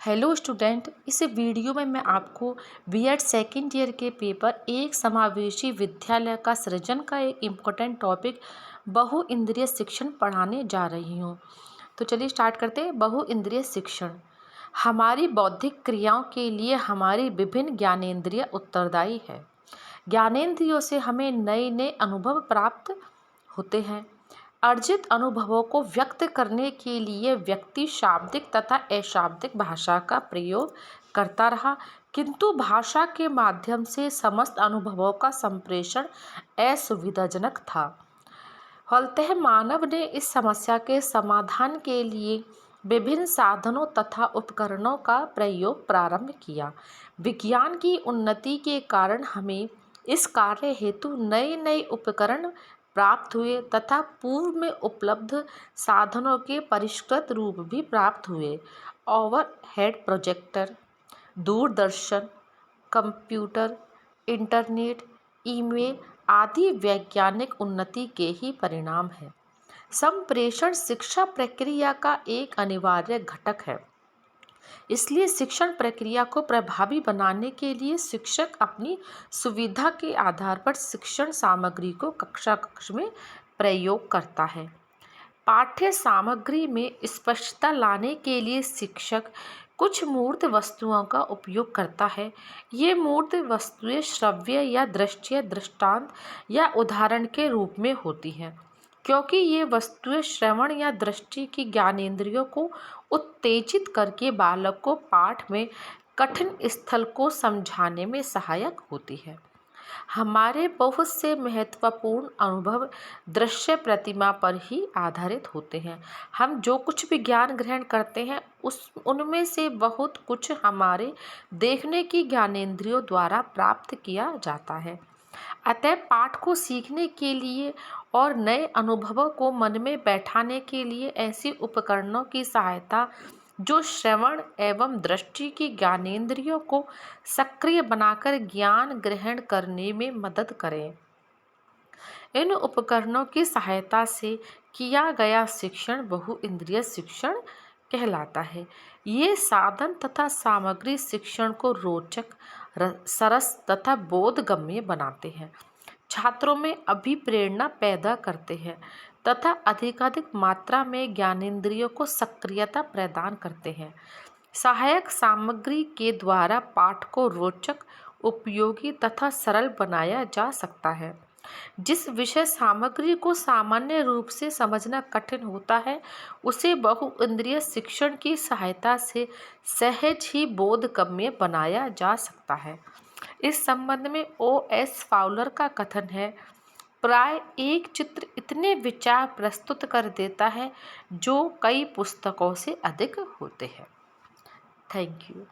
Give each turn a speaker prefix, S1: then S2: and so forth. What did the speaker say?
S1: Hello student, इस video में मैं आपको बीएड सेकेंड ईयर के पेपर एक समावेशी विद्यालय का सृजन का एक इम्पोर्टेंट टॉपिक बहु इंद्रिय शिक्षण पढ़ाने जा रही हूँ। तो चलिए स्टार्ट करते हैं। बहु इंद्रिय शिक्षण हमारी बौद्धिक क्रियाओं के लिए हमारी विभिन्न ज्ञानेंद्रिय उत्तरदायी है। ज्ञानेंद्रियों से हमें नए नए अनुभव प्राप्त होते हैं। अर्जित अनुभवों को व्यक्त करने के लिए व्यक्ति शाब्दिक तथा अशाब्दिक भाषा का प्रयोग करता रहा, किंतु भाषा के माध्यम से समस्त अनुभवों का संप्रेषण असुविधाजनक था। फलतः मानव ने इस समस्या के समाधान के लिए विभिन्न साधनों तथा उपकरणों का प्रयोग प्रारंभ किया। विज्ञान की उन्नति के कारण हमें इस कार्य हेतु नए नए उपकरण प्राप्त हुए तथा पूर्व में उपलब्ध साधनों के परिष्कृत रूप भी प्राप्त हुए। Overhead projector, Doordarshan, computer, internet, email आदि वैज्ञानिक उन्नति के ही परिणाम हैं। संप्रेषण शिक्षा प्रक्रिया का एक अनिवार्य घटक है। इसलिए शिक्षण प्रक्रिया को प्रभावी बनाने के लिए शिक्षक अपनी सुविधा के आधार पर शिक्षण सामग्री को कक्षा कक्ष में प्रयोग करता है। पाठ्य सामग्री में स्पष्टता लाने के लिए शिक्षक कुछ मूर्त वस्तुओं का उपयोग करता है। ये मूर्त वस्तुएं श्रव्य या दृश्य दृष्टांत या उदाहरण के रूप में होती हैं, क्योंकि ये वस्तुएं श्रवण या दृष्टि की ज्ञानेंद्रियों को उत्तेजित करके बालक को पाठ में कठिन स्थल को समझाने में सहायक होती है। हमारे बहुत से महत्वपूर्ण अनुभव दृश्य प्रतिमा पर ही आधारित होते हैं। हम जो कुछ भी ज्ञान ग्रहण करते हैं उनमें से बहुत कुछ हमारे देखने की ज्ञानेंद्रियों द्वारा प्राप्त किया जाता है। अतः पाठ को सीखने के लिए और नए अनुभवों को मन में बैठाने के लिए ऐसे उपकरणों की सहायता जो श्रवण एवं दृष्टि की ज्ञानेंद्रियों को सक्रिय बनाकर ज्ञान ग्रहण करने में मदद करें। इन उपकरणों की सहायता से किया गया शिक्षण बहु इंद्रिय शिक्षण कहलाता है। ये साधन तथा सामग्री शिक्षण को रोचक, सरस तथा बोधगम्य बनाते हैं, छात्रों में अभिप्रेरणा पैदा करते हैं तथा अधिकाधिक मात्रा में ज्ञानेंद्रियों को सक्रियता प्रदान करते हैं। सहायक सामग्री के द्वारा पाठ को रोचक, उपयोगी तथा सरल बनाया जा सकता है। जिस विषय सामग्री को सामान्य रूप से समझना कठिन होता है उसे बहु इंद्रिय शिक्षण की सहायता से सहज ही बोधगम्य बनाया जा सकता है। इस संबंध में O.S. फाउलर का कथन है, प्राय एक चित्र इतने विचार प्रस्तुत कर देता है जो कई पुस्तकों से अधिक होते हैं। Thank you.